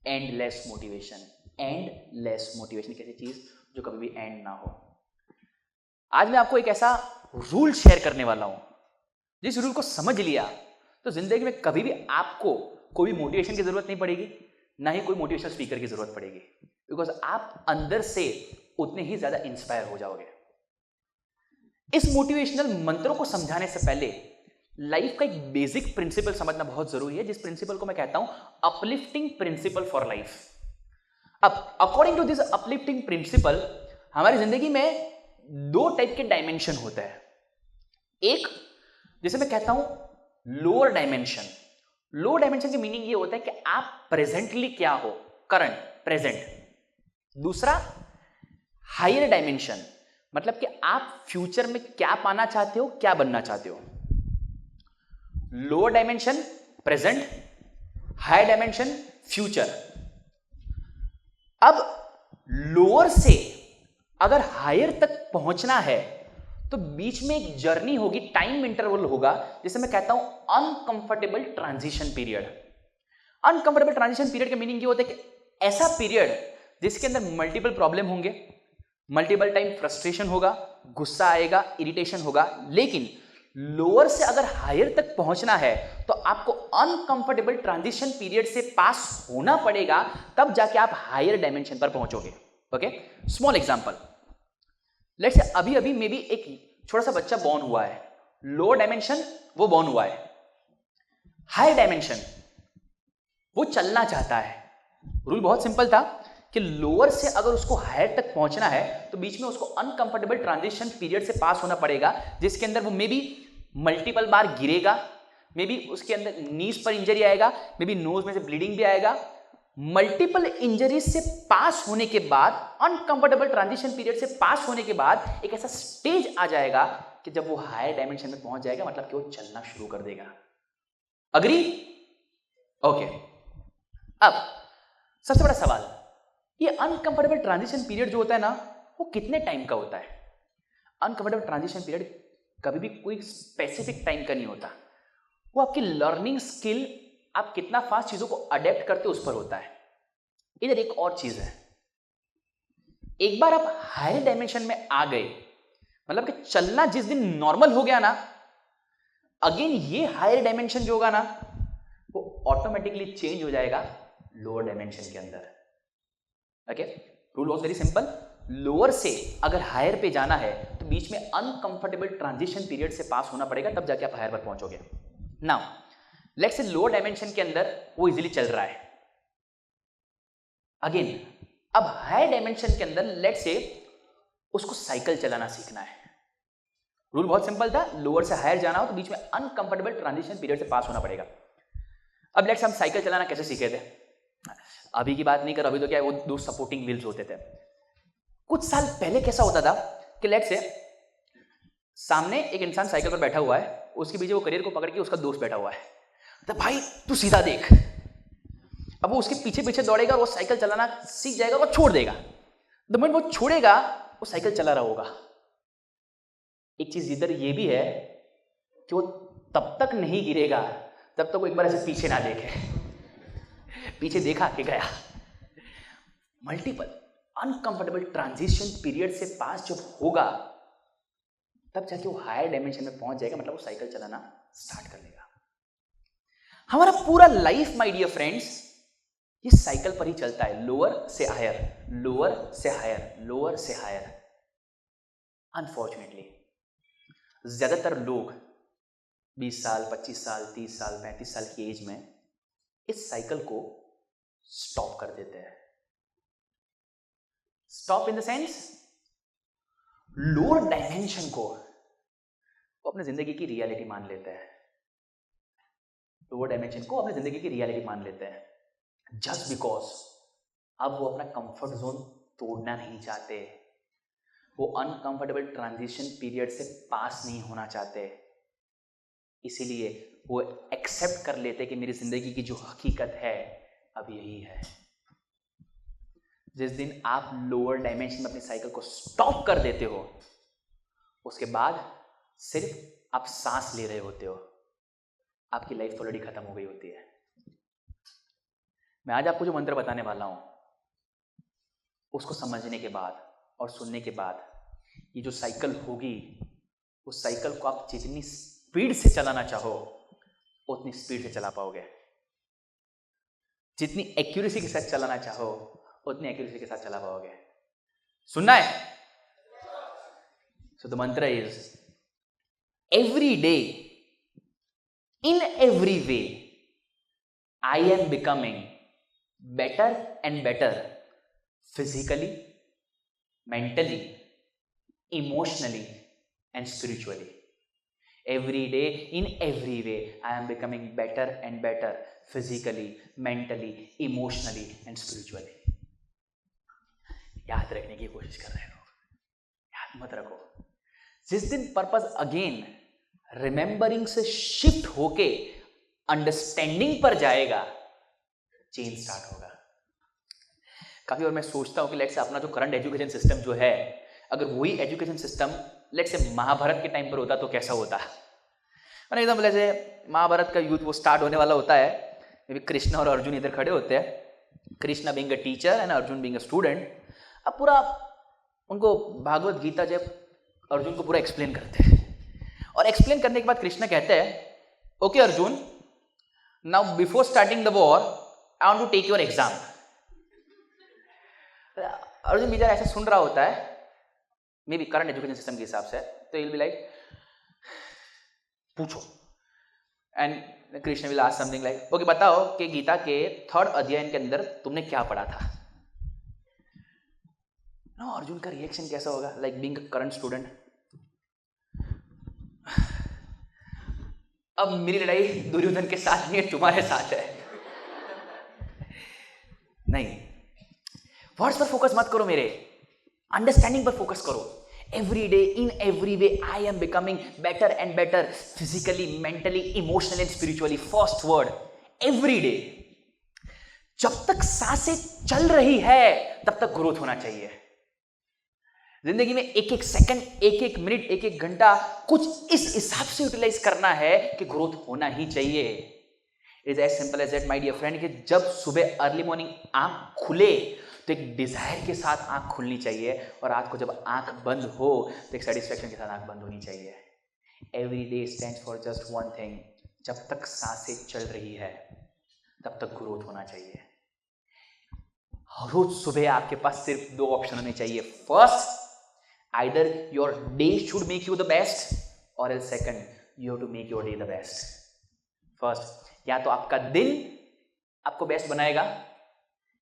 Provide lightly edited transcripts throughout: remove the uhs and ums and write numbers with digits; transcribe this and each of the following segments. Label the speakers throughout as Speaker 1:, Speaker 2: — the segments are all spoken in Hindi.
Speaker 1: Endless motivation. एंडलेस मोटिवेशन एक ऐसी चीज जो कभी भी एंड ना हो। आज मैं आपको एक ऐसा रूल शेयर करने वाला हूं, जिस रूल को समझ लिया तो जिंदगी में कभी भी आपको कोई मोटिवेशन की जरूरत नहीं पड़ेगी, ना ही कोई मोटिवेशनल स्पीकर की जरूरत पड़ेगी, बिकॉज आप अंदर से उतने ही ज्यादा इंस्पायर हो जाओगे। इस मोटिवेशनल मंत्रों को समझाने से पहले लाइफ का एक बेसिक प्रिंसिपल समझना बहुत जरूरी है, जिस प्रिंसिपल को मैं कहता हूं अपलिफ्टिंग प्रिंसिपल फॉर लाइफ। अब according to this uplifting principle हमारी जिंदगी में दो टाइप के डायमेंशन होते हैं। एक जिसे मैं कहता हूं लोअर डायमेंशन। लोअर डायमेंशन की मीनिंग ये होता है कि आप प्रेजेंटली क्या हो, करंट, प्रेजेंट। दूसरा हायर डायमेंशन, मतलब कि आप फ्यूचर में क्या पाना चाहते हो, क्या बनना चाहते हो। Lower dimension present, higher dimension future. अब लोअर से अगर हायर तक पहुंचना है तो बीच में एक जर्नी होगी, टाइम इंटरवल होगा, जिसे मैं कहता हूं uncomfortable transition period. Uncomfortable transition period का मीनिंग ये होता है कि ऐसा पीरियड जिसके अंदर मल्टीपल प्रॉब्लम होंगे, मल्टीपल टाइम फ्रस्ट्रेशन होगा, गुस्सा आएगा, इरिटेशन होगा। लेकिन लोअर से अगर हायर तक पहुंचना है तो आपको अनकंफर्टेबल ट्रांजिशन पीरियड से पास होना पड़ेगा, तब जाके आप हायर डायमेंशन पर पहुंचोगे। Okay, small example, let's say अभी अभी मे बी एक छोटा सा बच्चा बॉर्न हुआ है, लोअर डायमेंशन वो बॉर्न हुआ है। हायर डायमेंशन वो चलना चाहता है। रूल बहुत सिंपल था कि लोअर से अगर उसको हायर तक पहुंचना है तो बीच में उसको अनकंफर्टेबल ट्रांजिशन पीरियड से पास होना पड़ेगा, जिसके अंदर वो मे बी मल्टीपल बार गिरेगा, मे बी उसके अंदर नीज पर इंजरी आएगा, मे बी नोज में से ब्लीडिंग भी आएगा। मल्टीपल इंजरीज से पास होने के बाद, अनकंफर्टेबल ट्रांजिशन पीरियड से पास होने के बाद एक ऐसा स्टेज आ जाएगा कि जब वो हायर डायमेंशन में पहुंच जाएगा, मतलब कि वो चलना शुरू कर देगा। अग्री? ओके। अब सबसे बड़ा सवाल, ये अनकंफर्टेबल ट्रांजिशन पीरियड जो होता है ना, वो कितने टाइम का होता है? अनकंफर्टेबल ट्रांजिशन पीरियड कभी भी कोई स्पेसिफिक टाइम का नहीं होता। वो आपकी लर्निंग स्किल, आप कितना फास्ट चीजों को अडेप्ट करते हो उस पर होता है। इधर एक और चीज है, एक बार आप हायर डायमेंशन में आ गए, मतलब कि चलना जिस दिन नॉर्मल हो गया ना, अगेन ये हायर डायमेंशन जो होगा ना, वो ऑटोमेटिकली चेंज हो जाएगा लोअर डायमेंशन के अंदर। Okay, rule was very simple. Lower से अगर हायर पे जाना है तो बीच में अनकंफर्टेबल ट्रांजिशन पीरियड से पास होना पड़ेगा, तब जाके आप हायर पर पहुंचोगे। Now let's say lower dimension के अंदर वो इजीली चल रहा है। अगेन अब हायर डायमेंशन के अंदर लेट्स से उसको साइकिल चलाना सीखना है। रूल बहुत सिंपल था, लोअर से हायर जाना हो तो बीच में अनकंफर्टेबल ट्रांजिशन पीरियड से पास होना पड़ेगा। अब लेट्स हम साइकिल चलाना कैसे सीखे थे, अभी की बात नहीं कर, अभी तो क्या है, वो दो सपोर्टिंग व्हील्स होते थे। कुछ साल पहले कैसा होता था कि लेट्स से सामने एक इंसान साइकिल पर बैठा हुआ है, उसके पीछे वो करियर को पकड़ के उसका दोस्त बैठा हुआ है, तो भाई तू सीधा देख। अब वो उसके पीछे पीछे दौड़ेगा और वो साइकिल चलाना सीख जाएगा और वो छोड़ देगा। द मोमेंट वो छोड़ेगा वो साइकिल चला रहा होगा। एक चीज इधर ये भी है कि वो तब तक नहीं गिरेगा तब तक वो एक बार ऐसे पीछे ना देखे, पीछे देखा कि गया। मल्टीपल अनकंफर्टेबल ट्रांजिशन पीरियड से पास जब होगा तब जाके वो हायर डायमेंशन में पहुंच जाएगा, मतलब वो साइकिल चलाना स्टार्ट कर देगा। हमारा पूरा लाइफ माय डियर फ्रेंड्स ये साइकिल पर ही चलता है, लोअर से हायर, लोअर से हायर, लोअर से हायर। अनफॉर्चुनेटली ज्यादातर लोग 20 साल, 25 साल, 30 साल, 35 साल की एज में इस साइकिल को स्टॉप कर देते हैं। Stop in the sense, lower dimension को वो अपने जिंदगी की रियलिटी मान लेते हैं। लोअर डायमेंशन को अपनी जिंदगी की रियलिटी मान लेते हैं, जस्ट बिकॉज अब वो अपना कंफर्ट जोन तोड़ना नहीं चाहते, वो अनकंफर्टेबल ट्रांजिशन पीरियड से पास नहीं होना चाहते। इसीलिए वो एक्सेप्ट कर लेते कि मेरी जिंदगी की जो हकीकत है अब यही है। जिस दिन आप लोअर डायमेंशन में अपनी साइकिल को स्टॉप कर देते हो, उसके बाद सिर्फ आप सांस ले रहे होते हो, आपकी लाइफ ऑलरेडी खत्म हो गई होती है। मैं आज आपको जो मंत्र बताने वाला हूं उसको समझने के बाद और सुनने के बाद ये जो साइकिल होगी उस साइकिल को आप जितनी स्पीड से चलाना चाहो उतनी स्पीड से चला पाओगे, जितनी एक्यूरेसी के साथ चलाना चाहो उतनी एक्यूरेसी के साथ चला पाओगे। सुनना है? सो द मंत्र is every day in every way I am becoming better and better physically, mentally, emotionally and spiritually. Every day, in every way, I am becoming better and better physically, mentally, emotionally and spiritually. याद रखने की कोशिश कर रहे हो, याद मत रखो। जिस दिन पर्पस अगेन रिमेंबरिंग से शिफ्ट होके अंडरस्टैंडिंग पर जाएगा, चेंज स्टार्ट होगा। काफी बार मैं सोचता हूं कि लेट्स से अपना जो करंट एजुकेशन सिस्टम जो है, अगर वही education system let's say Mahabharat के टाइम पर होता तो कैसा होता। मैंने एकदम जैसे महाभारत का युद्ध वो स्टार्ट होने वाला होता है, कृष्ण और अर्जुन इधर खड़े होते हैं, Krishna being a teacher and Arjun being a student. अब पूरा उनको भागवत गीता जब अर्जुन को पूरा एक्सप्लेन करते हैं और एक्सप्लेन करने के बाद कृष्ण कहते हैं okay Arjun, now before starting the war I want to take your exam. Arjun बेचारा ऐसा सुन रहा होता है, may B current education system के हिसाब से, तो he'll be like, पूछो। And Krishna will ask something like, okay बताओ कि गीता के 3rd अध्याय के अंदर तुमने क्या पढ़ा था। नो, अर्जुन का रिएक्शन कैसा होगा, like being a current student. अब मेरी लड़ाई दुर्योधन के साथ नहीं है, तुम्हारे साथ है। नहीं, वर्ड्स पर फोकस मत करो मेरे, अंडरस्टैंडिंग पर फोकस करो। Every day in every way I am becoming better and better physically, mentally, emotionally and spiritually. First word, every day. जब तक सांसें चल रही है तब तक ग्रोथ होना चाहिए। जिंदगी में एक एक सेकंड, एक एक मिनट, एक एक घंटा कुछ इस हिसाब से यूटिलाइज करना है कि ग्रोथ होना ही चाहिए। It is as simple as that my dear friend, कि जब सुबह अर्ली मॉर्निंग आंख खुले तो एक डिजायर के साथ आंख खुलनी चाहिए, और रात को जब आंख बंद हो तो एक सेटिस्फैक्शन के साथ आंख बंद होनी चाहिए। Every day stands for just one thing, जब तक सांसें चल रही है तब तक ग्रोथ होना चाहिए। रोज सुबह आपके पास सिर्फ 2 ऑप्शन होने चाहिए। First, either your day should make you the best, और else second, you have to make your day the best. First, या तो आपका दिन आपको बेस्ट बनाएगा,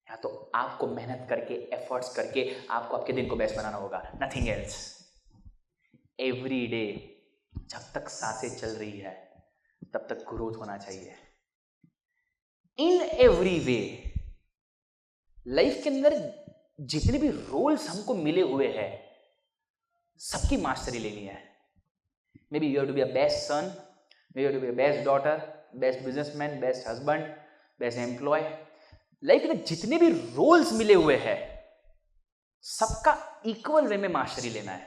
Speaker 1: या तो आपको मेहनत करके, एफर्ट्स करके आपको आपके दिन को बेस्ट बनाना होगा, नथिंग एल्स। एवरी डे जब तक सांसें चल रही है तब तक ग्रोथ होना चाहिए। इन एवरी वे, लाइफ के अंदर जितने भी रोल्स हमको मिले हुए हैं सबकी मास्टरी लेनी है। May be you have to be a best son, may you have to be a best daughter, best businessman, best husband, best employ. Life में जितने भी रोल्स मिले हुए हैं सबका इक्वल वे में मास्टरी लेना है।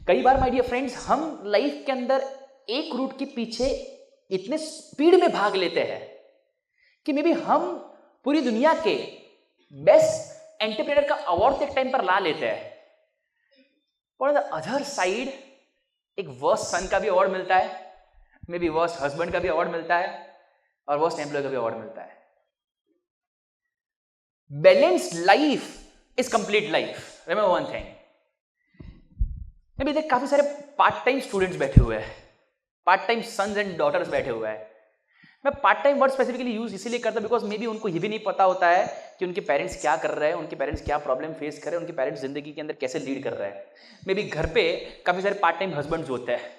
Speaker 1: कई बार माय डियर फ्रेंड्स, हम लाइफ के अंदर एक रूट के पीछे इतने स्पीड में भाग लेते हैं कि मे बी हम पूरी दुनिया के बेस्ट एंटरप्रेन्योर का अवार्ड एक टाइम पर ला लेते हैं, और द अदर साइड एक वर्स्ट सन का भी अवार्ड मिलता है, मे बी वर्स्ट हस्बैंड का भी अवार्ड मिलता है, और वर्स्ट एम्प्लॉय का भी अवार्ड मिलता है। Balanced life is complete life. Remember one thing, may be देख काफी सारे पार्ट टाइम स्टूडेंट्स बैठे हुए हैं, part time sons and daughters बैठे हुए हैं। मैं part time word specifically use इसीलिए करता बिकॉज मे बी उनको ये भी नहीं पता होता है कि उनके पेरेंट्स क्या कर रहे हैं, उनके पेरेंट्स क्या प्रॉब्लम फेस कर रहे हैं, उनके पेरेंट्स जिंदगी के अंदर कैसे लीड कर रहे हैं। मे बी घर पे काफी सारे पार्ट टाइम हस्बैंड्स होते हैं,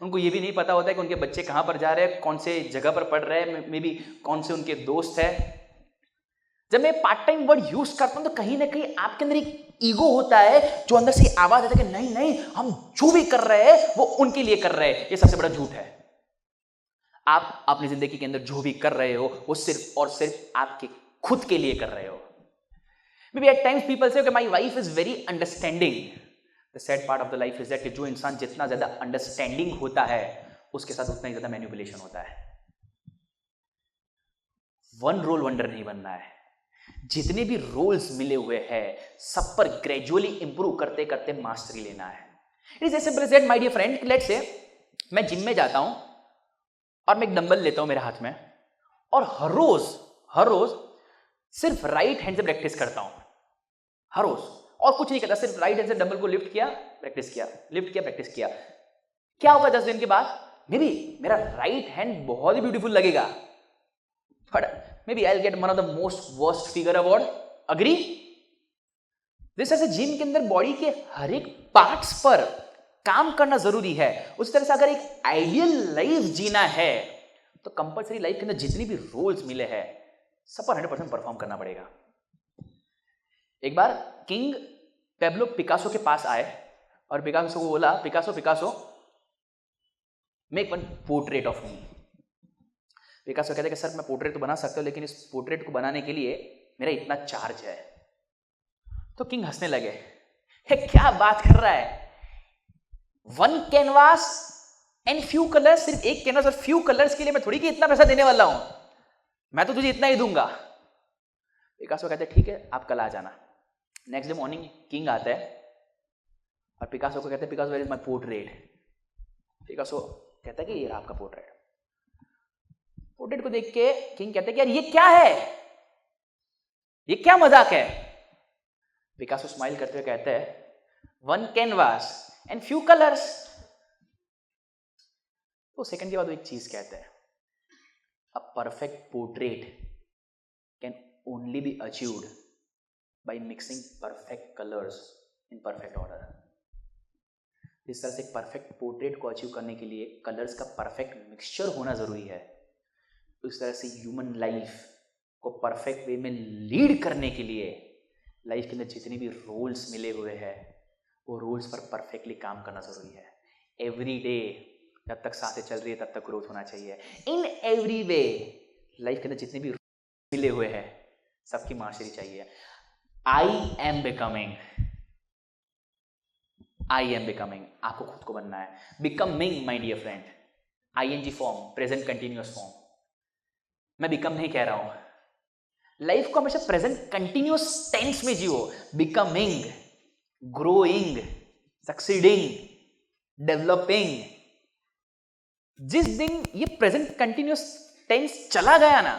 Speaker 1: उनको ये भी नहीं पता होता है कि उनके बच्चे कहाँ पर जा रहे हैं, कौन से जगह पर पढ़ रहे हैं, मे बी कौन से उनके दोस्त है। जब मैं पार्ट टाइम वर्ड यूज करता हूं तो कहीं ना कहीं आपके अंदर एक ईगो होता है जो अंदर से आवाज आता है कि नहीं नहीं, हम जो भी कर रहे हैं वो उनके लिए कर रहे हैं। ये सबसे बड़ा झूठ है। आप अपनी जिंदगी के अंदर जो भी कर रहे हो वो सिर्फ और सिर्फ आपके खुद के लिए कर रहे हो। Maybe at times people say my wife is very understanding. The sad part of the life is that कि जो इंसान जितना ज्यादा अंडरस्टैंडिंग होता है उसके साथ उतना ही ज्यादा मैनिपुलेशन होता है। वन रोल वंडर नहीं बनना है। जितने भी रोल्स मिले हुए हैं सब पर ग्रेजुअली इंप्रूव करते करते मास्टरी लेना है। It is as simple as that my dear friend. Let's say मैं जिम में जाता हूं और मैं एक डंबल लेता हूं मेरे हाथ में और हर रोज सिर्फ राइट हैंड से प्रैक्टिस करता हूं, हर रोज, और कुछ नहीं करता, सिर्फ राइट हैंड से डंबल को लिफ्ट किया, प्रैक्टिस किया, लिफ्ट किया, प्रैक्टिस किया। क्या होगा 10 दिन के बाद? मे बी मेरा राइट हैंड बहुत ही ब्यूटीफुल लगेगा, but may be I will get one of the most worst figure award. Agree? जिस तरह से जिम के अंदर बॉडी के हर एक पार्ट्स पर काम करना जरूरी है, उसी तरह से अगर एक आइडियल लाइफ जीना है तो कंपल्सरी लाइफ के अंदर जितनी भी रोल्स मिले हैं सब पर 100% परफॉर्म करना पड़ेगा। एक बार किंग पेब्लो पिकासो के पास आए और पिकासो को बोला, Picasso make one portrait of me. Picasso कहते कि सर मैं पोर्ट्रेट तो बना सकता हूं लेकिन इस पोर्ट्रेट को बनाने के लिए मेरा इतना चार्ज है। तो किंग हंसने लगे, क्या बात कर रहा है, one canvas and few colours, सिर्फ एक कैनवास और फ्यू कलर्स के लिए मैं थोड़ी कि इतना पैसा देने वाला हूं, मैं तो तुझे इतना ही दूंगा। पिकासो कहते ठीक है आप कल आ जाना। नेक्स्ट डे मॉर्निंग किंग आता है और पिकासो को कहते हैं Picasso where is my portrait. Picasso कहता है कि ये रहा आपका पोर्ट्रेट। पोर्ट्रेट को देख के किंग कहते हैं कि यार ये क्या है, ये क्या मजाक है। पिकासो स्माइल करते हुए कहते हैं one canvas and few colours. तो सेकंड के बाद वो एक चीज कहते हैं, a perfect portrait can only be achieved by mixing perfect colours in perfect order. जिस तरह से एक परफेक्ट पोर्ट्रेट को अचीव करने के लिए कलर्स का परफेक्ट मिक्सचर होना जरूरी है, उस तरह से ह्यूमन लाइफ को परफेक्ट वे में लीड करने के लिए लाइफ के अंदर जितने भी रोल्स मिले हुए हैं वो रोल्स पर परफेक्टली काम करना जरूरी है। एवरी डे जब तक सांसें चल रही है तब तक ग्रोथ होना चाहिए। इन एवरी वे लाइफ के अंदर जितने भी मिले हुए हैं सबकी मास्टरी चाहिए। आई एम बिकमिंग, आपको खुद को बनना है। Becoming my dear friend, ING form, present continuous form. मैं बिकम नहीं कह रहा हूं, लाइफ को हमेशा प्रेजेंट कंटिन्यूअस टेंस में जियो। Becoming, growing, succeeding, developing. जिस दिन ये प्रेजेंट कंटिन्यूअस टेंस चला गया ना,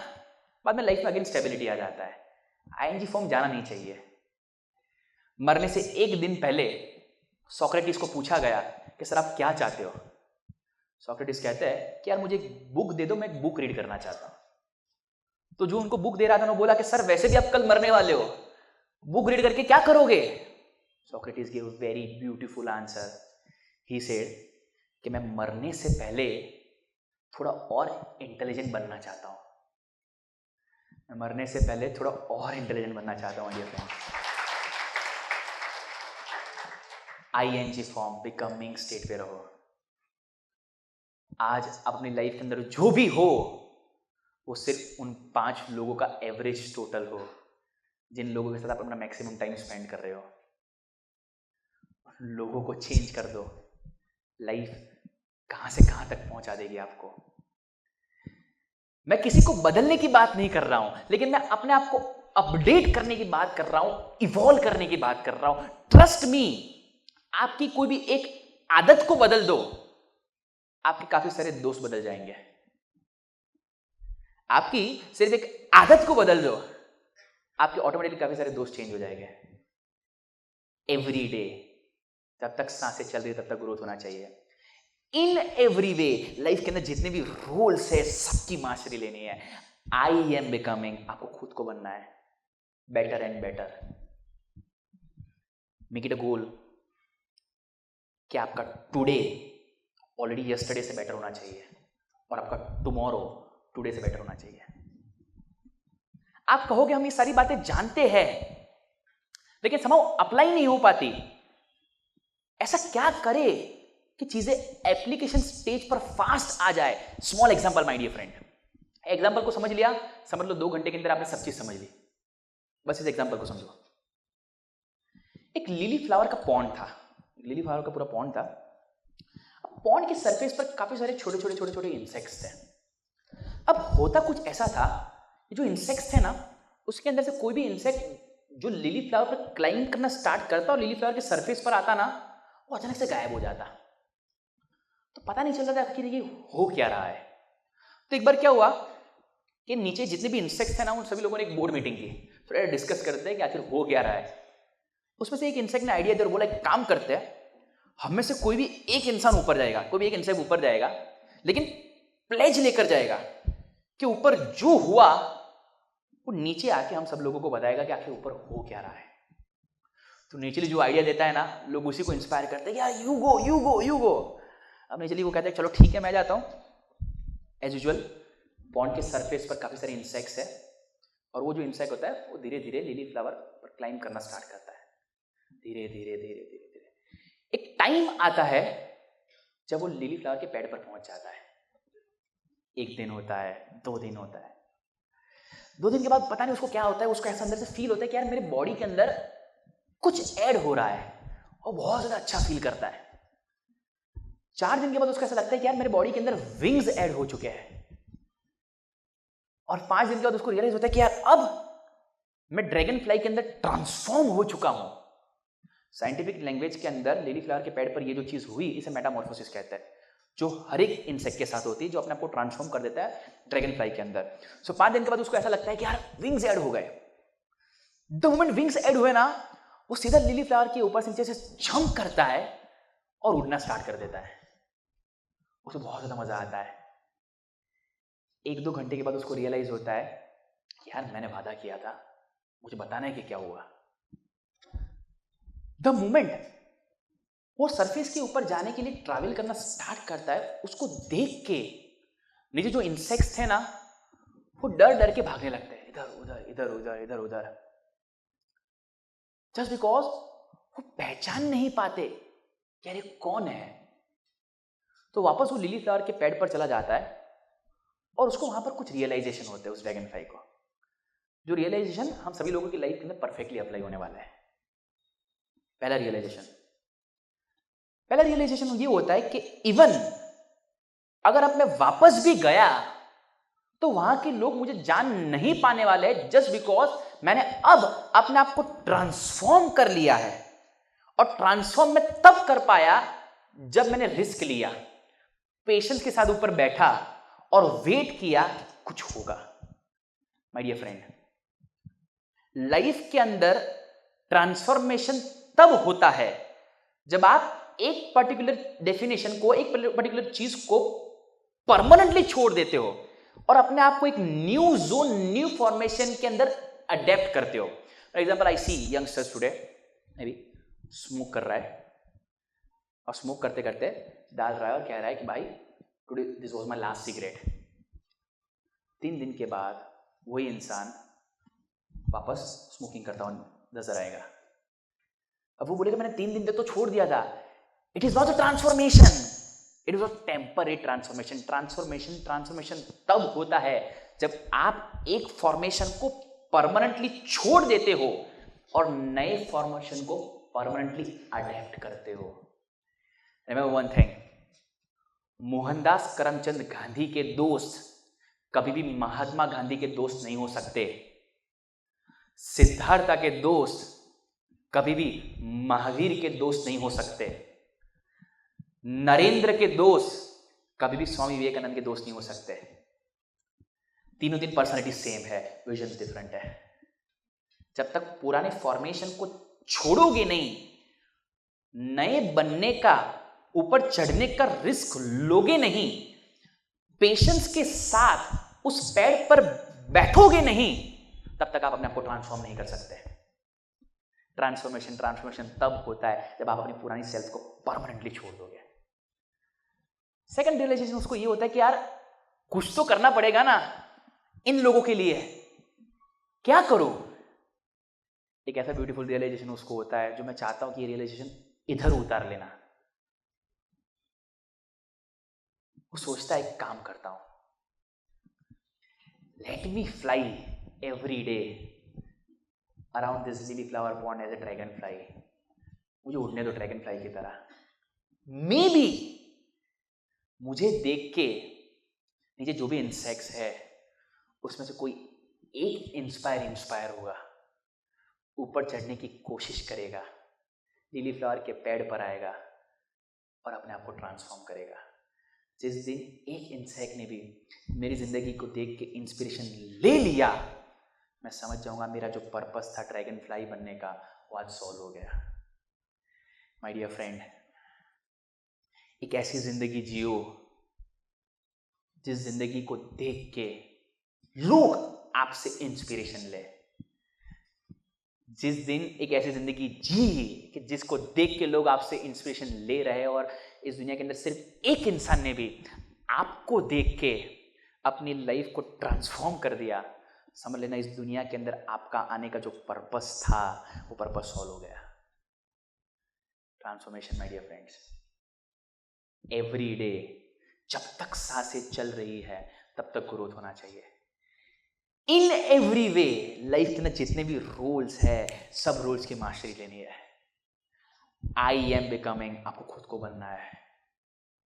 Speaker 1: बाद में लाइफ में अगेन स्टेबिलिटी आ जाता है। आईएनजी फॉर्म जाना नहीं चाहिए। मरने से एक दिन पहले सोक्रेटिस को पूछा गया कि सर आप क्या चाहते हो। सोक्रेटिस कहते हैं कि यार मुझे एक बुक दे दो, मैं एक बुक रीड करना चाहता हूं। तो जो उनको बुक दे रहा था ना, वो बोला कि सर वैसे भी आप कल मरने वाले हो, बुक रीड करके क्या करोगे। Socrates give very beautiful answer. He said कि मैं मरने से पहले थोड़ा और इंटेलिजेंट बनना चाहता हूं। मैं मरने से पहले थोड़ा और इंटेलिजेंट बनना चाहता हूं dear friends. ING form, becoming state पे रहो। आज अपनी लाइफ के अंदर जो भी हो वो सिर्फ उन 5 लोगों का एवरेज टोटल हो जिन लोगों के साथ आप अपना मैक्सिमम टाइम स्पेंड कर रहे हो। लोगों को चेंज कर दो, लाइफ कहां से कहां तक पहुंचा देगी आपको। मैं किसी को बदलने की बात नहीं कर रहा हूं, लेकिन मैं अपने आप को अपडेट करने की बात कर रहा हूं, इवॉल्व करने की बात कर रहा हूं। ट्रस्ट मी, आपकी कोई भी एक आदत को बदल दो, आपके काफी सारे दोस्त बदल जाएंगे। आपकी सिर्फ एक आदत को बदल दो, आपके ऑटोमेटिकली काफी सारे दोस्त चेंज हो जाएंगे। एवरी डे जब तक सांसें चल रही है तब तक ग्रोथ होना चाहिए। इन एवरी वे लाइफ के अंदर जितने भी रोल्स है सबकी मास्टरी लेनी है। आई एम बिकमिंग, आपको खुद को बनना है better and better. Make it a goal कि आपका टुडे ऑलरेडी यस्टरडे से बेटर होना चाहिए और आपका टुमारो टुडे से बेटर होना चाहिए। आप कहोगे हम ये सारी बातें जानते हैं लेकिन समहाउ अप्लाई नहीं हो पाती। ऐसा क्या करे कि चीजें एप्लीकेशन स्टेज पर फास्ट आ जाए। Small example my dear friend, example को समझ लिया, समझ लो 2 घंटे के अंदर आपने सब चीज समझ ली। बस इस एग्जांपल को समझो। एक लिली फ्लावर का पॉन्ड था, लिली फ्लावर का पूरा पॉन्ड था। पॉन्ड के सरफेस पर काफी सारे छोटे छोटे इंसेक्ट्स थे। अब होता कुछ ऐसा था जो इंसेक्ट्स थे ना, उसके अंदर से कोई भी इंसेक्ट जो लिली फ्लावर पर क्लाइंब करना स्टार्ट करता और लिली फ्लावर के सरफेस पर आता ना, वो अचानक से गायब हो जाता। तो पता नहीं चलता था आखिर ये हो क्या रहा है। तो एक बार क्या हुआ कि नीचे जितने भी इंसेक्ट्स थे ना, उन सभी लोगों ने एक बोर्ड मीटिंग की, थोड़ा डिस्कस करते हैं कि आखिर हो क्या रहा है। उसमें से एक इंसेक्ट ने आइडिया दिया और बोला, एक काम करते हैं, हम में से कोई भी एक इंसान ऊपर जाएगा, कोई भी एक इंसेक्ट ऊपर जाएगा, लेकिन प्लेज लेकर जाएगा कि ऊपर जो हुआ वो नीचे आके हम सब लोगों को बताएगा कि आखिर ऊपर हो क्या रहा है। तो नेचुरली जो आइडिया देता है ना, लोग उसी को इंस्पायर करते हैं, यार you go you go you go. अब नेचुरली वो कहते हैं चलो ठीक है मैं जाता हूँ। एज यूजुअल पॉन्ड के सरफेस पर काफी सारे इंसेक्ट्स है, और वो जो इंसेक्ट होता है वो धीरे धीरे लिली फ्लावर पर क्लाइंब करना स्टार्ट करता है, धीरे धीरे धीरे धीरे धीरे। एक टाइम आता है जब वो लिली फ्लावर के पेड़ पर पहुंच जाता है। एक दिन होता है, 2 दिन होता है, 2 दिन के बाद पता नहीं उसको क्या होता है, उसको ऐसा अंदर से फील होता है कि यार मेरे बॉडी के अंदर कुछ ऐड हो रहा है, और बहुत ज्यादा अच्छा फील करता है। 4 दिन के बाद उसको ऐसा लगता है कि यार मेरे बॉडी के अंदर विंग्स ऐड हो चुके हैं, और 5 दिन के बाद उसको रियलाइज होता है कि यार अब मैं ड्रैगन फ्लाई के अंदर ट्रांसफॉर्म हो चुका हूं। साइंटिफिक लैंग्वेज के अंदर लिली फ्लावर के पेड़ पर ये जो चीज हुई, इसे मेटामॉर्फोसिस कहते हैं, जो हर एक इंसेक्ट के साथ होती है, जो अपने आप को ट्रांसफॉर्म कर देता है ड्रैगन फ्लाई के अंदर। सो 5 दिन के बाद उसको ऐसा लगता है कि यार विंग्स ऐड हो गए। द मोमेंट विंग्स ऐड हुए ना, वो सीधा लिली फ्लावर के ऊपर से नीचे से जंप करता है और उड़ना स्टार्ट कर देता है। उसे बहुत ज्यादा मजा आता है। 1-2 घंटे के बाद उसको रियलाइज होता है कि यार मैंने वादा किया था, मुझे बताना है कि क्या हुआ। द मोमेंट वो सरफेस के ऊपर जाने के लिए ट्रैवल करना स्टार्ट करता है, उसको देख के नीचे जो इंसेक्ट्स थे ना, वो डर डर के भागने लगते हैं, इधर उधर इधर उधर इधर उधर, जस्ट बिकॉज वो पहचान नहीं पाते कि यार ये कौन है। तो वापस वो लिली फ्लावर के पेड़ पर चला जाता है, और उसको वहां पर कुछ रियलाइजेशन होते हैं उस ड्रैगन फ्लाई को, जो रियलाइजेशन हम सभी लोगों की लाइफ के अंदर परफेक्टली अप्लाई होने वाला है। पहला रियलाइजेशन ये होता है कि इवन अगर अब मैं वापस भी गया तो वहां के लोग मुझे जान नहीं पाने वाले, जस्ट बिकॉज मैंने अब अपने आप को ट्रांसफॉर्म कर लिया है। और ट्रांसफॉर्म मैं तब कर पाया जब मैंने रिस्क लिया, पेशेंस के साथ ऊपर बैठा और वेट किया कि कुछ होगा। माय डियर फ्रेंड, लाइफ के अंदर ट्रांसफॉर्मेशन तब होता है जब आप एक पर्टिकुलर डेफिनेशन को, एक पर्टिकुलर चीज को परमानेंटली छोड़ देते हो और अपने आप को एक न्यू जोन, न्यू फॉर्मेशन के अंदर अडेप्ट करते हो। For example, I see youngsters today, may be smoke कर रहा है, और स्मोक करते करते डाल रहा है और कह रहा है कि भाई today this was my last cigarette. 3 दिन के बाद वही इंसान वापस स्मोकिंग करता हुआ नजर आएगा। अब वो बोलेगा मैंने 3 दिन तक तो छोड़ दिया था। It is not a transformation, it is a temporary transformation. Transformation तब होता है जब आप एक फॉर्मेशन को परमानेंटली छोड़ देते हो और नए फॉर्मेशन को परमानेंटली अडेप्ट करते हो। Remember one thing, Mohandas Karamchand Gandhi के दोस्त कभी भी महात्मा गांधी के दोस्त नहीं हो सकते। सिद्धार्था के दोस्त कभी भी महावीर के दोस्त नहीं हो सकते। नरेंद्र के दोस्त कभी भी स्वामी विवेकानंद के दोस्त नहीं हो सकते। तीनों दिन पर्सनालिटी सेम है, विजन डिफरेंट है। जब तक पुराने फॉर्मेशन को छोड़ोगे नहीं, नए बनने का, ऊपर चढ़ने का रिस्क लोगे नहीं, पेशेंस के साथ उस पेड़ पर बैठोगे नहीं, तब तक आप अपने आप को ट्रांसफॉर्म नहीं कर सकते। ट्रांसफॉर्मेशन तब होता है जब आप अपनी पुरानी सेल्फ को परमानेंटली छोड़ दोगे। सेकंड रियलाइजेशन उसको ये होता है कि यार कुछ तो करना पड़ेगा ना इन लोगों के लिए, क्या करूं। एक ऐसा ब्यूटीफुल रियलाइजेशन उसको होता है, जो मैं चाहता हूं कि ये रियलाइजेशन इधर उतार लेना। वो सोचता है एक काम करता हूं, let me fly every day around this lily flower pond as a dragonfly. मुझे उड़ने दो ड्रैगन फ्लाई की तरह। मे बी मुझे देख के नीचे जो भी इंसेक्ट्स है उसमें से कोई एक इंस्पायर होगा, ऊपर चढ़ने की कोशिश करेगा, लिली फ्लावर के पेड़ पर आएगा और अपने आप को ट्रांसफॉर्म करेगा। जिस दिन एक इंसेक्ट ने भी मेरी जिंदगी को देख के इंस्पिरेशन ले लिया, मैं समझ जाऊंगा मेरा जो पर्पस था ड्रैगन फ्लाई बनने का वो आज सॉल्व हो गया। माय डियर फ्रेंड, एक ऐसी जिंदगी जियो जिस जिंदगी को देख के लोग आपसे इंस्पिरेशन ले। जिस दिन एक ऐसी जिंदगी जी कि जिसको देख के लोग आपसे इंस्पिरेशन ले रहे हैं और इस दुनिया के अंदर सिर्फ एक इंसान ने भी आपको देख के अपनी लाइफ को ट्रांसफॉर्म कर दिया, समझ लेना इस दुनिया के अंदर आपका आने का जो पर्पस था वो पर्पस सॉल्व हो गया। Transformation my dear friends, every day जब तक सांसें चल रही है तब तक ग्रोथ होना चाहिए। इन एवरी वे लाइफ के अंदर जितने भी रूल्स है सब रूल्स की मास्टरी लेनी है। आई एम बिकमिंग, आपको खुद को बनना है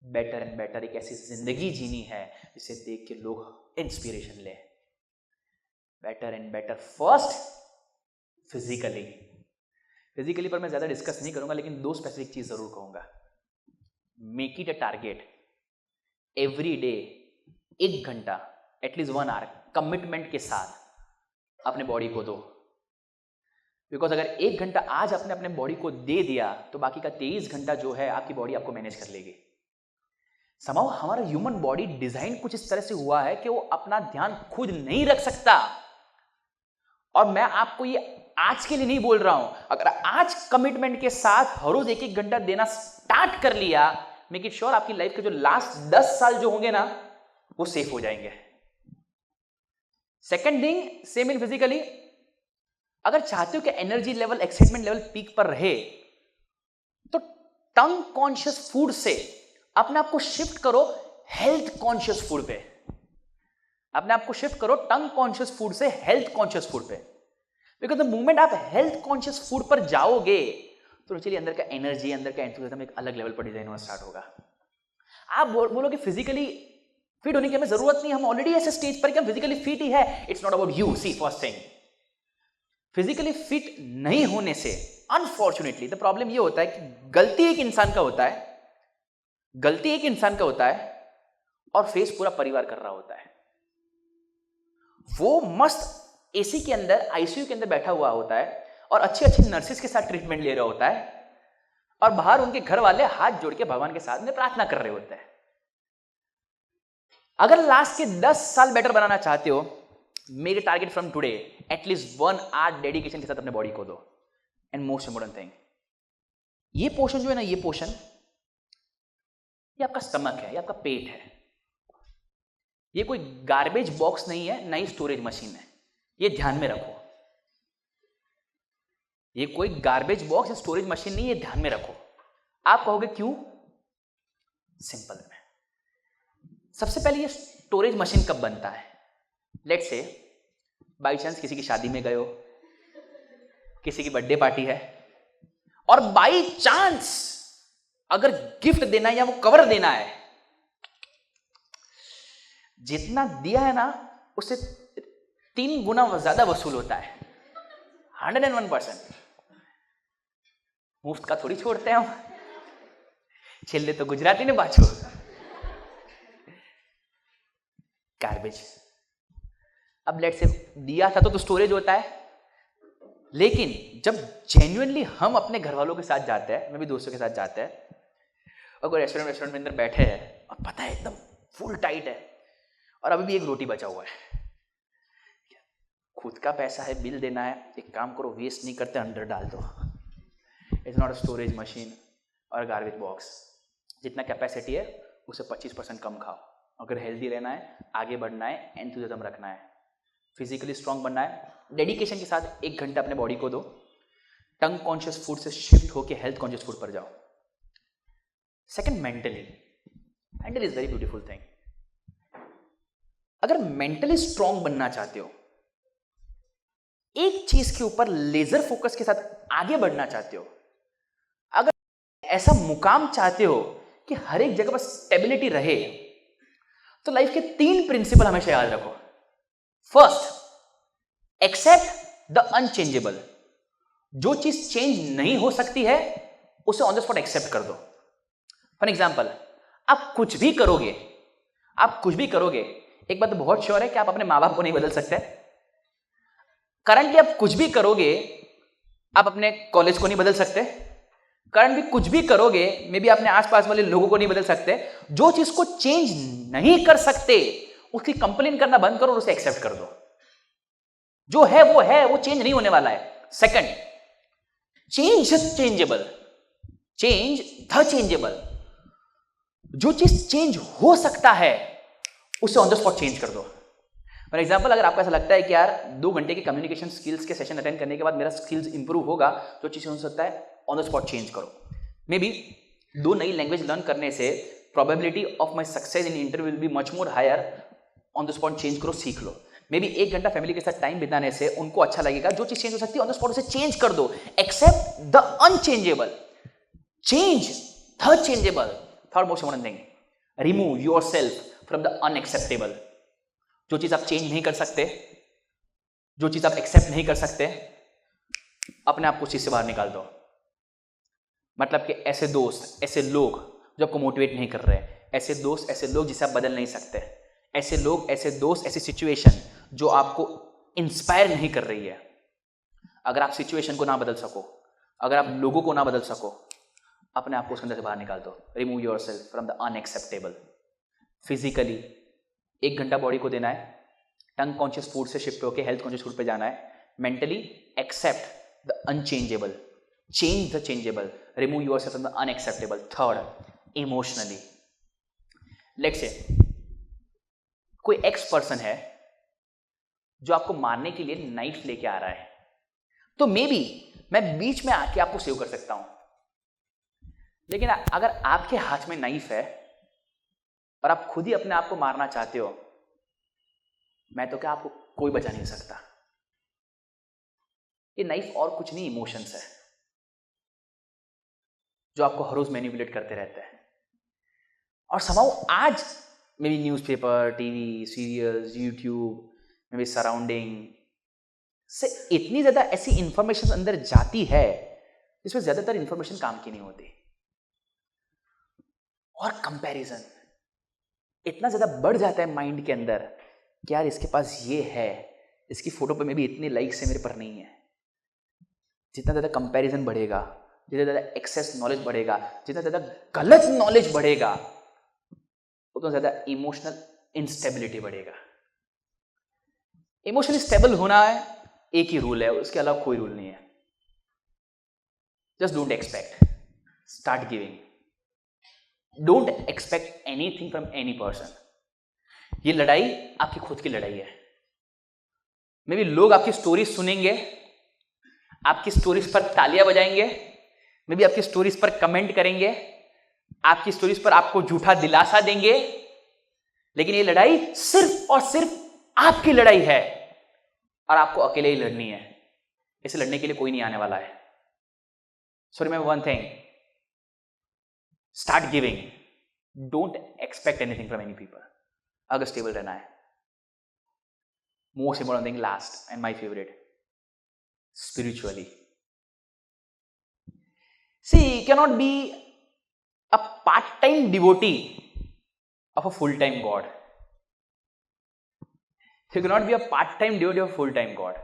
Speaker 1: बेटर एंड बेटर, एक ऐसी जिंदगी जीनी है जिसे देख के लोग इंस्पिरेशन ले। Better and better first physically पर मैं ज्यादा डिस्कस नहीं करूंगा, लेकिन दो स्पेसिफिक चीज जरूर कहूंगा। Make it a target, every day 1 घंटा एटलीस्ट 1 आवर कमिटमेंट के साथ अपने बॉडी को दो। बिकॉज अगर 1 घंटा आज आपने अपने बॉडी को दे दिया तो बाकी का 23 घंटा जो है आपकी बॉडी आपको मैनेज कर लेगी। समाउ हमारा ह्यूमन बॉडी डिजाइन कुछ इस तरह से हुआ है कि वो अपना ध्यान खुद नहीं रख सकता। और मैं आपको ये आज के लिए नहीं बोल रहा हूं, अगर आज कमिटमेंट के साथ हर रोज 1-1 घंटा देना स्टार्ट कर लिया, मेक इट श्योर आपकी लाइफ के जो लास्ट 10 साल जो होंगे ना वो सेफ हो जाएंगे। Second thing, same in physically, अगर चाहते हो कि energy level, excitement level peak पर रहे तो टंग कॉन्शियस फूड से अपने आप को शिफ्ट करो हेल्थ कॉन्शियस फूड पे। अपने आप को शिफ्ट करो टंग कॉन्शियस फूड से हेल्थ कॉन्शियस फूड पे। बिकॉज द मोमेंट आप हेल्थ कॉन्शियस फूड पर जाओगे तो चलिए अंदर का एनर्जी, अंदर का एंथुसियाज्म एक अलग लेवल पर डिजाइन होना स्टार्ट होगा। आप बोलोगे फिजिकली फिट होने की हमें जरूरत नहीं, हम ऑलरेडी ऐसे स्टेज पर कि हम फिजिकली फिट ही है। It's not about you. See first thing, physically fit नहीं होने से अनफॉर्चुनेटली द प्रॉब्लम ये होता है कि गलती एक इंसान का होता है और फेस पूरा परिवार कर रहा होता है। वो मस्त एसी के अंदर, आईसीयू के अंदर बैठा हुआ होता है और अच्छी नर्सेस के साथ ट्रीटमेंट ले रहा होता है और बाहर उनके घर वाले हाथ जोड़ के भगवान के साथ में प्रार्थना कर रहे होते हैं। अगर लास्ट के 10 साल बेटर बनाना चाहते हो, मेरे target from today at least 1 hour dedication के साथ अपने बॉडी को दो। एंड मोस्ट इंपोर्टेंट थिंग, ये पोर्शन जो है ना, ये पोर्शन, ये आपका स्टमक है, ये आपका पेट है। ये कोई गार्बेज बॉक्स नहीं है, ना ही स्टोरेज मशीन है। ये ध्यान में रखो। ये कोई गार्बेज बॉक्स या स्टोरेज मशीन नहीं है, ध्यान में रखो। आप कहोगे क्यों? सिंपल है। सबसे पहले ये स्टोरेज मशीन कब बनता है? लेट्स से बाई चांस किसी की शादी में गए हो, किसी की बर्थडे पार्टी है और बाई चांस अगर गिफ्ट देना है या वो कवर देना है, जितना दिया है ना उससे 3 गुना ज्यादा वसूल होता है। 101%। मुफ्त का थोड़ी छोड़ते हैं हम, छेल्ले तो गुजराती ने बाछो। गार्बेज। अब लेट से दिया था तो स्टोरेज होता है, लेकिन जब जेन्युइनली हम अपने घर वालों के साथ जाते हैं, मैं भी दोस्तों के साथ जाते हैं, और कोई रेस्टोरेंट में अंदर बैठे हैं और पता है एकदम फुल टाइट है और अभी भी एक रोटी बचा हुआ है, खुद का पैसा है, बिल देना है, एक काम करो वेस्ट नहीं करते, अंदर डाल दो। It's not a storage machine और गार्बेज बॉक्स। जितना कैपेसिटी है उसे 25% कम खाओ। अगर हेल्दी रहना है, आगे बढ़ना है, एंथुसियाज्म रखना है, फिजिकली स्ट्रांग बनना है, डेडिकेशन के साथ 1 घंटा अपने बॉडी को दो। टंग कॉन्शियस फूड से शिफ्ट होकर हेल्थ कॉन्शियस फूड पर जाओ। Second, mentally is very beautiful thing. अगर मेंटली स्ट्रांग बनना चाहते हो, एक चीज के ऊपर लेजर फोकस के साथ आगे बढ़ना चाहते हो, अगर ऐसा मुकाम चाहते हो कि हर एक जगह पर स्टेबिलिटी रहे, तो लाइफ के 3 प्रिंसिपल हमेशा याद रखो। First, accept the unchangeable. जो चीज चेंज नहीं हो सकती है उसे ऑन द स्पॉट एक्सेप्ट कर दो। फॉर एग्जाम्पल, आप कुछ भी करोगे, एक बात तो बहुत श्योर है कि आप अपने माँ बाप को नहीं बदल सकते। करंटली आप कुछ भी करोगे, आप अपने कॉलेज को नहीं बदल सकते। करंटली कुछ भी करोगे, मे बी अपने आसपास वाले लोगों को नहीं बदल सकते। जो चीज को चेंज नहीं कर सकते उसकी कंप्लेन करना बंद करो और उसे एक्सेप्ट कर दो। जो है, वो चेंज नहीं होने वाला है। Second, change changeable, change the changeable. जो चीज चेंज हो सकता है उसे ऑन द स्पॉट चेंज कर दो। फॉर एग्जाम्पल, अगर आपको ऐसा लगता है कि यार 2 घंटे के कम्युनिकेशन स्किल्स के सेशन अटेंड करने के बाद मेरा स्किल्स इंप्रूव होगा, जो चीज हो सकता है ऑन द स्पॉट चेंज करो। मे बी 2 नई लैंग्वेज लर्न करने से probability of my success in interview will be much more higher. On the spot change करो, सीख लो। मे बी 1 घंटा फैमिली के साथ टाइम बिताने से उनको अच्छा लगेगा। जो चीज चेंज हो सकती है ऑन द स्पॉट उसे चेंज कर दो। Accept the unchangeable, change the changeable. Third most important thing, remove yourself from the unacceptable. जो चीज आप चेंज नहीं कर सकते, जो चीज आप एक्सेप्ट नहीं कर सकते, अपने आप को चीज से बाहर निकाल दो। मतलब कि ऐसे दोस्त, ऐसे लोग जो आपको मोटिवेट नहीं कर रहे, ऐसे दोस्त, ऐसे लोग जिसे आप बदल नहीं सकते, ऐसे लोग, ऐसे दोस्त, ऐसी सिचुएशन जो आपको इंस्पायर नहीं कर रही है। अगर आप सिचुएशन को ना बदल सको, अगर आप लोगों को ना बदल सको, अपने आप को उसके अंदर से बाहर निकाल दो। Remove yourself from the unacceptable. Physically 1 घंटा बॉडी को देना है, टंग कॉन्शियस फूड से शिफ्ट होकर हेल्थ कॉन्शियस फूड पे जाना है। Mentally accept the unchangeable, change the changeable, remove yourself from the unacceptable. Third, emotionally, let's say कोई एक्स पर्सन है जो आपको मारने के लिए नाइफ लेके आ रहा है, तो मे बी मैं बीच में आके आपको सेव कर सकता हूं। लेकिन अगर आपके हाथ में नाइफ है और आप खुद ही अपने आप को मारना चाहते हो, मैं तो क्या, आपको कोई बचा नहीं सकता। ये नाइफ और कुछ नहीं, इमोशंस है जो आपको हर रोज मैनिपुलेट करते रहते हैं। और समाउ आज may be newspaper, TV, serials, YouTube, may be surrounding से इतनी ज्यादा ऐसी इंफॉर्मेशन अंदर जाती है जिसमें ज्यादातर इंफॉर्मेशन काम की नहीं होती। और कंपैरिजन इतना ज्यादा बढ़ जाता है माइंड के अंदर कि यार इसके पास ये है, इसकी फोटो पे में भी इतने लाइक्स है, मेरे पर नहीं है। जितना ज्यादा कंपैरिजन बढ़ेगा, जितना ज्यादा एक्सेस नॉलेज बढ़ेगा, जितना ज्यादा गलत नॉलेज बढ़ेगा, उतना ज्यादा इमोशनल इंस्टेबिलिटी बढ़ेगा। इमोशनली स्टेबल होना है, एक ही रूल है, उसके अलावा कोई रूल नहीं है। Just don't expect, start giving. Don't expect anything from any person. ये लड़ाई आपकी खुद की लड़ाई है। मे बी लोग आपकी स्टोरी सुनेंगे, आपकी स्टोरीज पर तालियां बजाएंगे, मे बी आपकी स्टोरीज पर कमेंट करेंगे, आपकी स्टोरीज पर आपको झूठा दिलासा देंगे, लेकिन ये लड़ाई सिर्फ और सिर्फ आपकी लड़ाई है और आपको अकेले ही लड़नी है। इसे लड़ने के लिए कोई नहीं आने वाला है। So remember one thing, start giving, don't expect anything from any people. अगर स्टेबल रहना है। Most important thing last and my favourite, spiritually. See, you cannot be a part-time devotee of a full-time God. You cannot be a part-time devotee of a full-time God.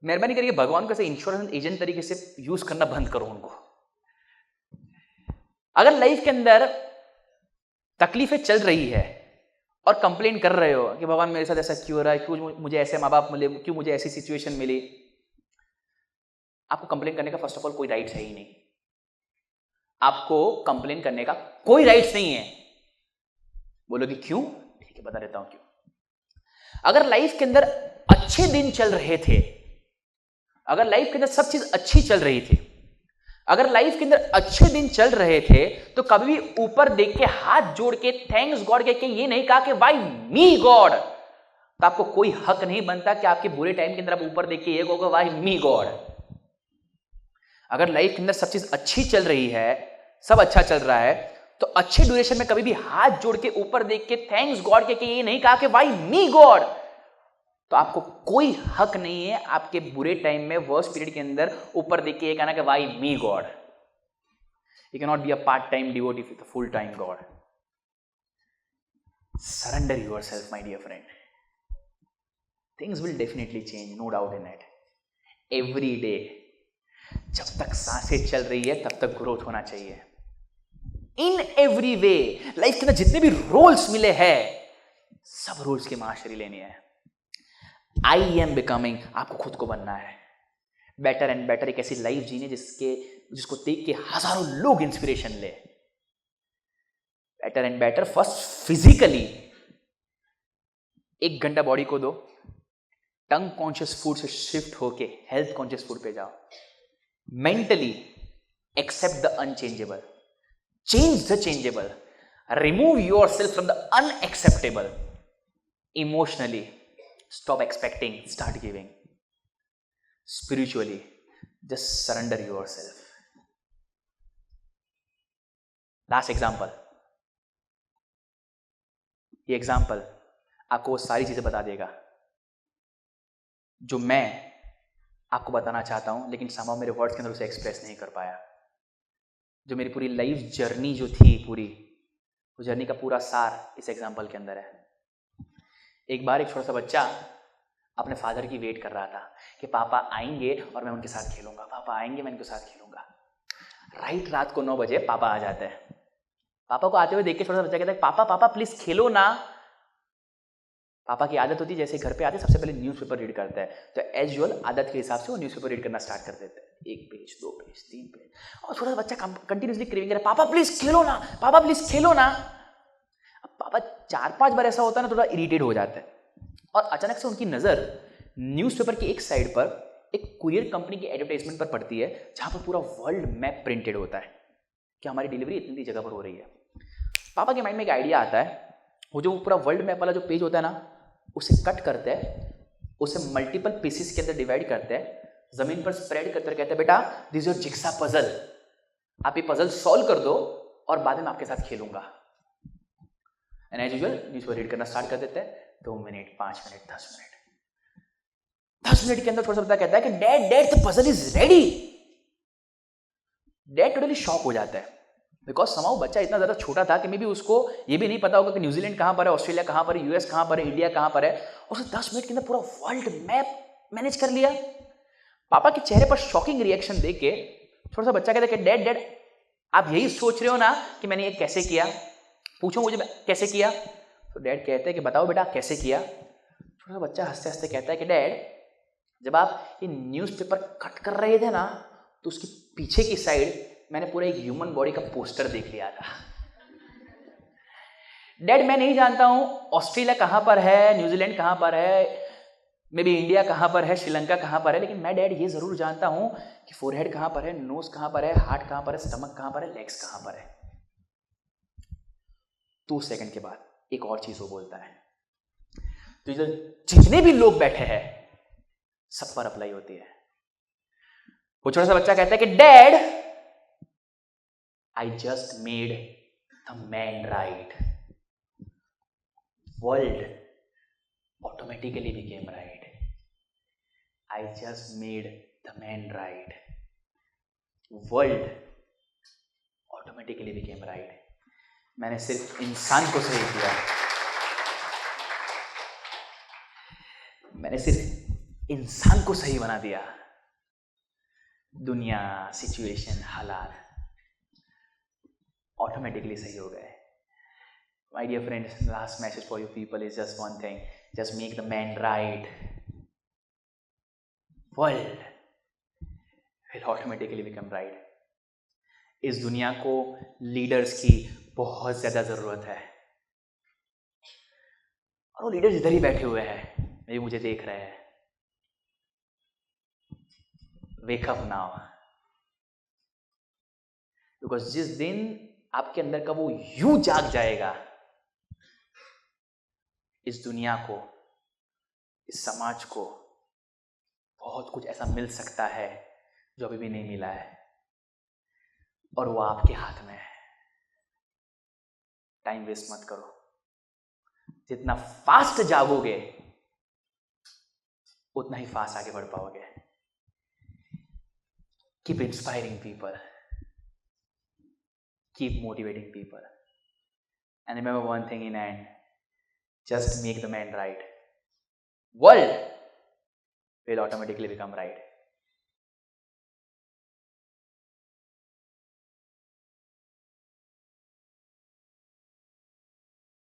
Speaker 1: मेहरबानी करके भगवान को ऐसे इंश्योरेंस एजेंट तरीके से यूज करना बंद करो उनको। अगर लाइफ के अंदर तकलीफें चल रही है और कंप्लेन कर रहे हो कि भगवान मेरे साथ ऐसा क्यों हो रहा है, क्यों मुझे ऐसे माँ बाप मिले, क्यों मुझे ऐसी सिचुएशन मिली, आपको कंप्लेन करने का फर्स्ट ऑफ ऑल कोई राइट्स है ही नहीं। आपको कंप्लेन करने का कोई राइट्स नहीं है। बोलोगे क्यों? ठीक है, बता देता हूं क्यों। अगर लाइफ के अंदर अच्छे दिन चल रहे थे, अगर लाइफ के अंदर सब चीज अच्छी चल रही थी, अगर लाइफ के अंदर अच्छे दिन चल रहे थे, तो कभी भी ऊपर देख के हाथ जोड़ के थैंक्स गॉड कह के ये नहीं कहा कि वाई मी गॉड। तो आपको कोई हक नहीं बनता कि आपके बुरे टाइम के अंदर आप ऊपर देख के ये कहोगे वाई मी गॉड। अगर लाइफ के अंदर सब चीज अच्छी चल रही है, सब अच्छा चल रहा है, तो अच्छे ड्यूरेशन में कभी भी हाथ जोड़ के ऊपर देख के थैंक्स गॉड कह के ये नहीं कहा कि वाई मी गॉड। तो आपको कोई हक नहीं है आपके बुरे टाइम में, वर्स्ट पीरियड के अंदर ऊपर देख के ये कहना कि why me God. You can not be a part time devotee with a full time God. Surrender yourself my dear friend. Things will definitely change, no doubt in it. Every day जब तक सांसें चल रही है तब तक ग्रोथ होना चाहिए. इन एवरी वे लाइफ के अंदर जितने भी रोल्स मिले हैं सब रोल्स की मास्टरी लेनी है. आई एम बिकमिंग, आपको खुद को बनना है बेटर एंड बेटर. एक ऐसी लाइफ जीने जिसको देख के हजारों लोग इंस्पिरेशन ले. Better and better first physically 1 घंटा बॉडी को दो, टंग कॉन्शियस फूड से शिफ्ट होके हेल्थ कॉन्शियस फूड पे जाओ. Mentally accept the unchangeable, change the changeable, remove yourself from the unacceptable. Emotionally stop expecting, start giving. Spiritually just surrender yourself. Last example. ये एग्जाम्पल आपको वो सारी चीजें बता देगा जो मैं आपको बताना चाहता हूं, लेकिन somehow मेरे वर्ड्स के अंदर उसे एक्सप्रेस नहीं कर पाया. जो मेरी पूरी लाइफ जर्नी जो थी, पूरी वो जर्नी का पूरा सार इस एग्जाम्पल के अंदर है. एक बार एक छोटा सा बच्चा अपने फादर की वेट कर रहा था कि पापा आएंगे और मैं उनके साथ खेलूंगा, पापा आएंगे मैं उनके साथ खेलूंगा. राइट रात को 9 बजे पापा आ जाते हैं. पापा को आते हुए देख के छोटा सा बच्चा कहता है पापा पापा प्लीज खेलो ना. पापा की आदत होती है जैसे घर पे आते सबसे पहले न्यूज़पेपर रीड करता है, तो एज यूजुअल आदत के हिसाब से वो न्यूज़पेपर रीड करना स्टार्ट कर देते हैं. 1 पेज 2 पेज 3 पेज, और छोटा सा बच्चा कंटिन्यूसली क्रेविंग कर रहा है पापा प्लीज खेलो ना, पापा प्लीज खेलो ना. अब पापा 4-5 बार ऐसा होता है ना, थोड़ा इरिटेट हो जाता है. और अचानक से उनकी नजर न्यूज़पेपर की एक साइड पर एक कुरियर कंपनी की एडवर्टाइजमेंट पर पड़ती है, जहां पर पूरा वर्ल्ड मैप प्रिंटेड होता है कि हमारी डिलीवरी इतनी जगह पर हो रही है. पापा के माइंड में एक आइडिया आता है, वो जो पूरा वर्ल्ड मैप वाला जो पेज होता है ना, उसे कट करते हैं, उसे मल्टीपल पीसेस के अंदर डिवाइड करते हैं, जमीन पर स्प्रेड करते कहते हैं बेटा दिस योर जिक्सा पजल, आप ये पजल सॉल्व कर दो और बाद में आपके साथ खेलूंगा. And as usual newspaper read करना स्टार्ट कर देते हैं. 2 मिनट 5 मिनट 10 मिनट, 10 मिनट के अंदर थोड़ा सा बच्चा कहता है कि dad dad the puzzle is ready. Dad totally shock हो जाता है, बिकॉज समाउ बच्चा इतना ज्यादा छोटा था कि मे बी उसको ये भी नहीं पता होगा कि न्यूजीलैंड कहां पर है, ऑस्ट्रेलिया कहां पर है, यूएस कहां पर है, इंडिया कहां पर है. और उसने 10 मिनट के अंदर पूरा वर्ल्ड मैप मैनेज कर लिया. पापा के चेहरे पर शॉकिंग रिएक्शन देख के छोटा सा बच्चा कहता है कि डैड डैड आप यही सोच रहे हो ना कि मैंने ये कैसे किया, पूछो मुझे कैसे किया. तो डैड कहते हैं कि बताओ बेटा कैसे किया. छोटा सा बच्चा हंसते हंसते कहता है कि डैड जब आप ये न्यूज़पेपर कट कर रहे थे ना, तो उसकी पीछे की साइड मैंने पूरा एक ह्यूमन बॉडी का पोस्टर देख लिया था. डैड मैं नहीं जानता हूं ऑस्ट्रेलिया कहां पर है, न्यूजीलैंड कहां पर है, मे बी इंडिया कहां पर है, श्रीलंका कहां पर है, लेकिन मैं डैड ये जरूर जानता हूं कि फोरहेड कहां पर है, नोज कहां पर है, हार्ट कहां पर है, स्टमक कहां पर है, लेग्स कहां पर है. 2 सेकंड के बाद एक और चीज वो बोलता है, तो जितने भी लोग बैठे हैं सब पर अप्लाई होती है. वो छोटा सा बच्चा कहता है कि dad I just made the man right. World automatically became right. I just made the man right. World automatically became right. मैंने सिर्फ इंसान को सही किया, मैंने सिर्फ इंसान को सही बना दिया. दुनिया, सिचुएशन, हालात ऑटोमेटिकली सही हो गए. My dear friends, last message for you people is just one thing, just make the man right. World will automatically become right. इस दुनिया को लीडर्स की बहुत ज्यादा जरूरत है, और वो लीडर्स इधर ही बैठे हुए हैं, ये मुझे देख रहे हैं. वेक अप नाउ, बिकॉज जिस दिन आपके अंदर का वो यूं जाग जाएगा, इस दुनिया को, इस समाज को बहुत कुछ ऐसा मिल सकता है जो अभी भी नहीं मिला है, और वो आपके हाथ में है. टाइम वेस्ट मत करो. जितना फास्ट जागोगे उतना ही फास्ट आगे बढ़ पाओगे। Keep inspiring people, keep motivating people, and remember one thing in end, just make the man right. World will automatically become right.